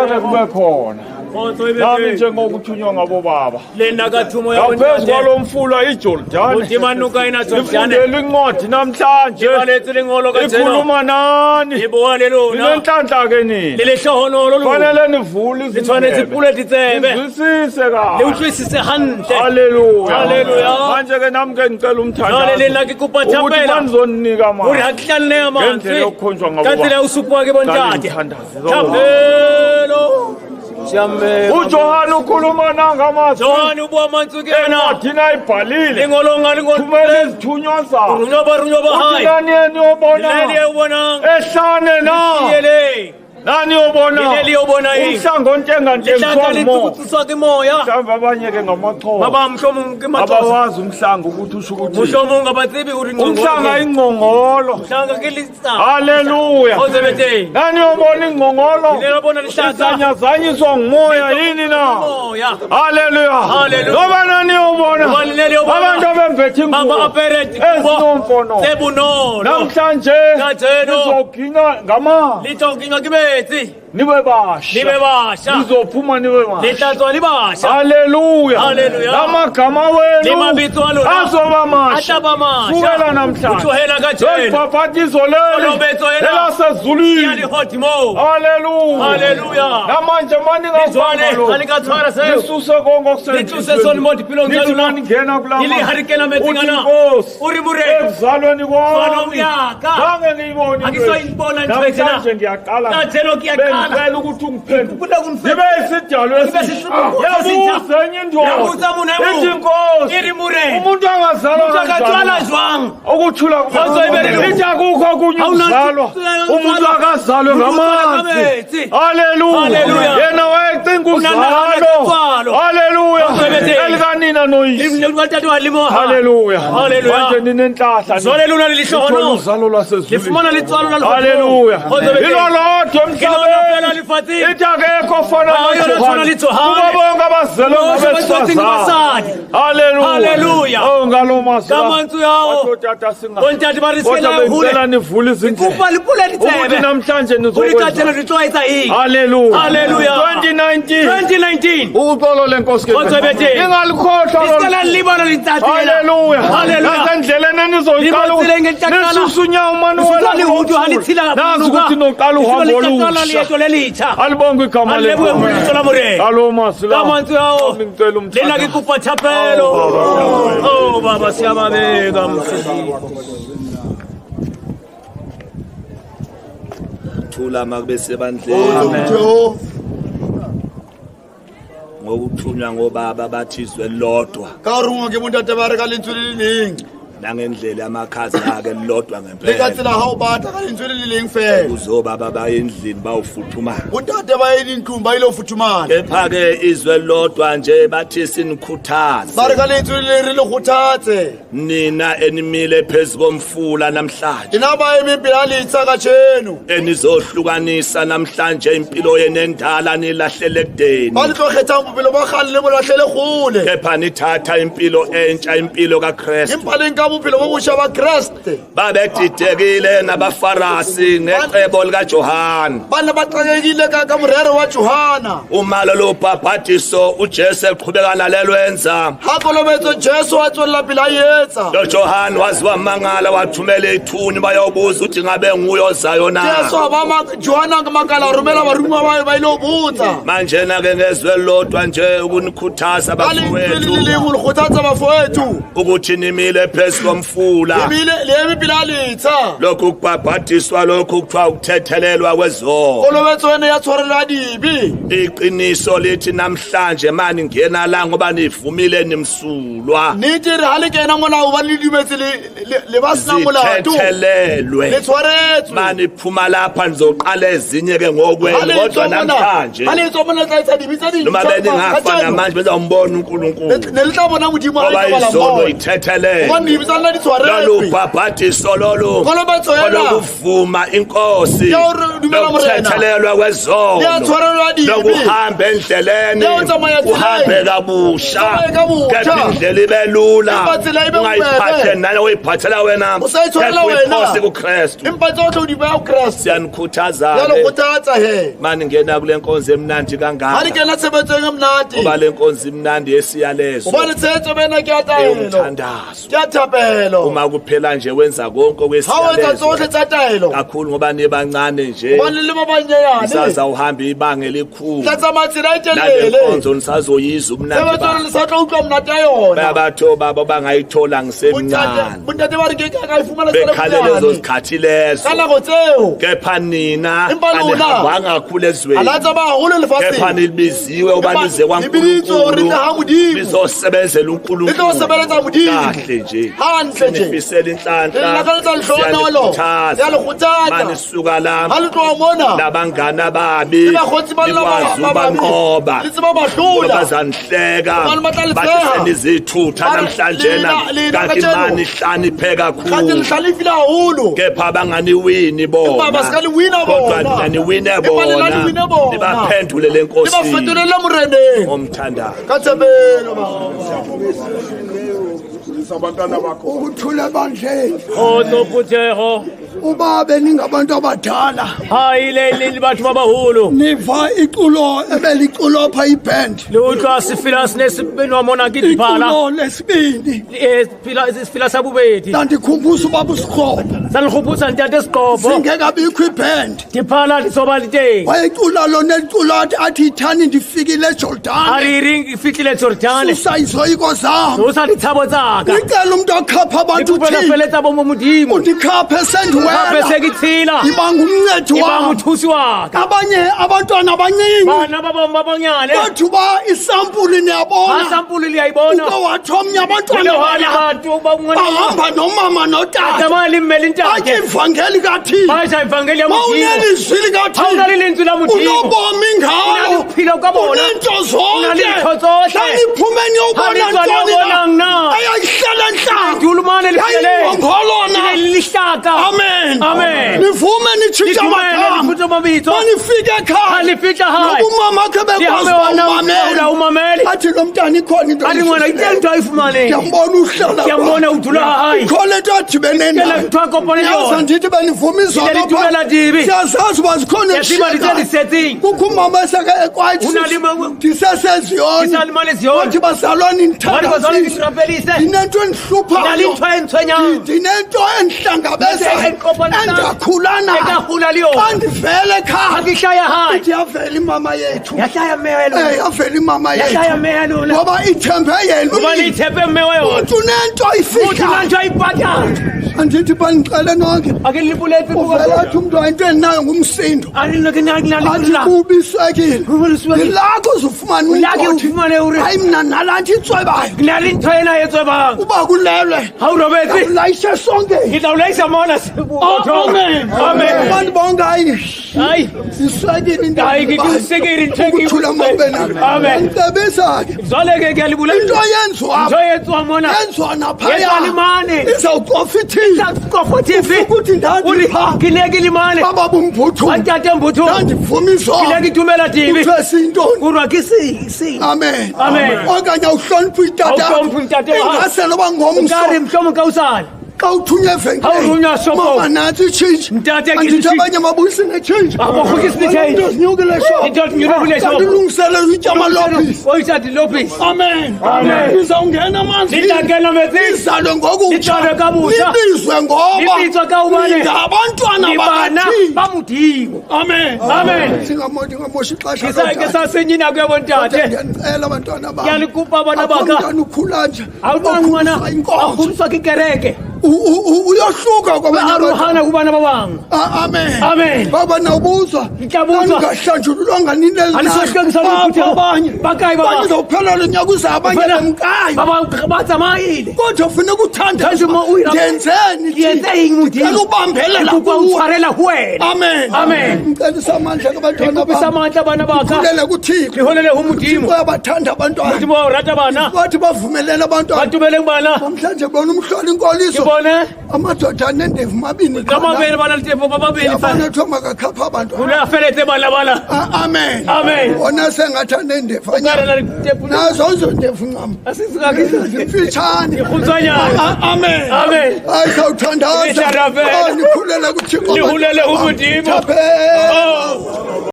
Ngeke kube khona. Nami njengokuthunywa ngabo baba. Ngaphezu kwalo mfula iJordani. Ngifundele incwadi namhlanje. Ikhuluma nani. Ninenhlanhla ke nini. Fanele nivule izindlebe. Nizwisise kahle. Haleluya. Manje ke nami ke ngicela umthandazo. Ukuthi banizoninika manje. Ngendlela yokukhonjwa ngabo baba. uJohane ukhuluma nangamazwi John ubuamanzi kena thina ibhalile ingolongani ngomele izithunywa zayo uNani yobona ehlane na nani yobona umhlangontenga nje moya mhlawumbe abanye ke ngamaxhoba abawazi umhlanga ukuthi usho ukuthi umhlanga ingqongolo haleluya nani yobona ingqongolo izanyazanyiswa ngumoya yini na haleluya ngoba nani yobona abantu abembethe ingubo ezinomfono namhlanje nizoginqa ngamanzi nibe basha nizophuma nibe basha haleluya amagama wenu azoba masha sukela namhlanje ibhabhatizo leli elasezulwini haleluya namanje maningafana nisuse konke okusenziwe ningena kulama ekuzalweni kwami zange ngiyibone namhlanje ngiyaqala bengicela ukuthi ungiphendule nibe isidalo yabuza enye indoda ithi inkosi umuntu angazalwa kanjani ukuthula ithi akukho okunye ukuzalwa umuntu akazalwe ngamanzi haleluya yena wayecinga uzalo haleluya elikanina noyise haleluya manje ninenhlahla uzalo lwasezulwini haleluya ilolodwa emhlabeni ithi akekho fana kubo bonke abazelwe ngabesifazane haleluya ngalo mazwi kodwa bengicela nivule izindlela ukuthi namhlanje nizokwenza haleluya 2019 uxolo lenkosi ingalikhohlwa haleluya nasendleleni nizoyiqala nisusa unyawo manuwela nazi ukuthi noqala uhambo olusha alibonge igama lethu alo kamanzi yawo lena ngikupha thapelo oh baba siyababeka msisi thula makube sebandleni ngokuthunywa ngobaba bathizwe lodwa karunga ke montate ba re ka lentswe le lining nangendlela amakhazi ake lodwa ngempela lekatsela ha o batla ka lentswe le lileng fela uzobaba bayendlini bawufuthumana montate ba yedintlong ba ile ho futhumana kepha ke izwe lodwa nje bathi sinikhuthaze ba re ka lentswe le re le khuthatse nina enimile phezulu komfula namhlanje ina ba emipila litsa ka tsheno enizohlukanisa namhlanje impilo yenendala nilahlele kudeni ba le tlogetsang bopelo ba kgale le bolahlele gole kepha nithatha impilo entsha impilo kaKristu bophelo bo bosha ba Kriste babedidekile nabafarasi necebo lika Johana bana baxakekile ka morero wa Johana umalo lo bhabhatiso uJesu eqhubeka nalelwenza hakolobetso Jesu watswela phela yetsa lo Johana waziwa mangala wathumela ithuni bayobuza ukuthi ngabe nguyo zayo na Jesu abama Johana ngamakala rumela baruma bayo bayilobuza manje na ke ngezwe lodwa nje ukunikhuthaza bafowethu likhuthaza bafowethu ukuthi nimile phezulu komfula lemipila litsa lokhu kubhabhatiswa lokhu kuthiwa ukuthethelelwa kwezono kolobetswene yatshwarelwa dibi iqiniso lithi namhlanje mani ngena la ngoba nivumile nimsulwa nithi re hale kena mona o ba le dumetse le basina molato lithethelelwe letshwaretswe mani phuma lapha nizoqala ezinye ke ngokwenu kodwa namhlanje hale tsomona tsa dibitsa di noma beningafana manje bezombona uNkulunkulu nelitla bona modimo a ithethelelwe lolubhabhadiso lolu olokuvuma inkosi lokuthethelelwa kwezono lokuhamba endleleni uhambe kabusha kepha indlela ibe lula ungayiphathe nalo uyiphathela wena kepha uyiphosi kuKristu siyanikhuthaza mani ngena kule nkonzo emnandi kangaka ngoba le nkonzo imnandi esiyalezo umthandazo uma kuphela nje wenza konke okwesiyalezo kakhulu ngoba nibancane nje saza uhamba ibanga elikhulu nale nkonzo nisazoyiza umnandi babatho babo bangayithola ngisemncane bekhalele lezo zikhathi lezo kepha nina anihambanga kakhulu ezweni kepha nilibiziwe uba nize kwaNkulunkulu nizosebenzela uNkulunkulu kahle nje nifisela inhlanhla siyanikhuthaza manisuka la nabangane ababi nikwazi ubanqoba bazanihleka bathi senizithutha namhlanje kanti mani hlanipheke kakhulu kepha abanganiwini bona kodwa niwine bona nibaphendule le nkosi omthandayo abantwana bakho ukuthula bandleni Otoputeho ubabe ningabantu abadala hayileli bathu babahulu niva iculo ebeliculo pha iband lutho sifila sinesibini wamona ngidiphala iculo lesibini sifila sabubedi ndandikhumbuza ubaba uSikhobo salikhumbuza ntate Sikhobo singekabikho iband diphala lisoba liteng wayeculo lo neculo athi ithani ndifikile eJordan ariring ifikile eJordan usayizoyiko zam usalithabo tsaka icela umuntu akhapha abantu uphela bomo mudimo undikhaphe sendiwena besekithila ibanga umncedi wami ibanga uthusi wakhe abanye abantwana abancinci bana babanyane bathu ba isampuli niyabona isampuli liyayibona uwathomnya abantwana bahamba nomama notata amali mmeli ntate ivangeli kaThixo basha ivangeli ya mudimo unelizwi likaThixo unalilizwi la mudimo unobomi ngawo unaphila kabona unento zonke unalithotsohle hlaniphumeni ubona ntoni ayayihlala nhla dulumane liphele ngolona lihlaka amen amen nivume nitshitsha amagama manifike ekhaya alifika hayi umama akhe bekwazi umameli athi lo mntana ikhona into athi ngwana into ayifumane ngiyambona uhlala ngiyambona udula hayi khona into adibene nayo yaza ndithi benivuma izolo siyazazi uba zikhona kukho umama eseke ekwathi ndiseseziyoni wathi bazalwane ndithandazise ndinento endihluphayo ndinento endihlangabezayo endakhulana xa ndivele ekhaya ithi yavela imama yethu yavela imama yethu ngoba ithembe yena umuntu unento ayifihla andithi bandixele nonke uvela athi umntu into endinayo ngumsindo athi kubisekile ilakho uzufumana hayi mna nalathi itswebayo uba kulelwe ulayishe sonke abantu bonke hayi isekile ukuthula mabena ndicebisa ke into yenziwa naphaya izawuprofithisa ukuthi ndandipha baba bumbuthu ndandivuma izolo kuthiwe siyintoni amen okanye uhlonipha itata ingase noba ngomso xa uthunywa evenkileni nathi itshintshi andithi abanye mabuyisi netshintshi zinyukile shondilungiselele ityama lopisi amen izawungena amanzi izalwe ngokutsha nibizwe ngoba ngabantwana bakaThixo amen singamoshi ixesha ndiyanicela abantwana bam abantwana ukhula nje awukhulisa ikereke uyahluka kwabanye abantu. Aruhana kubana babang. Amen. Amen. Baba nawubuzwa. Ngiyabuzwa. Ngahlanjululwanga nini Anisoshike ngisalukuthi abanye. Bakai baba. Abanye uzophelala nyakuza abanye bemkayi. Baba batsamayile. Kodwa ufuna ukuthanda. Kanjye uma uyira. Yenzeni. Yenzeni muthi. Alubambelela ukutshwarela wena. Amen. Amen. Ngicela samandla kubantwana Ngikuphi samandla bana bakha. Kulele kuThixo. Liholele umudimo. Bayabathanda abantwana. Uthi borata bana. Bathi bavumelele abantwana. Batubele kubana. Namhlanje bona umhloli inkoliso. Ngibone. Amadoda anendevu mabini. Kamabele bana litempo bababili fana. Yabona thoma kakhapha abantwana. Unafelete bala bala. Amen. Amen. Wona sengathi anendevu. Ngara litempo. Nazo ndevu ngam. Asizakisa. Mfitshane. Ikhunzanyana. Amen. Amen. Ayisawuthandaza. Ngisharafe. Nikhulele kuThixo. Nihulele umudimo. Amen.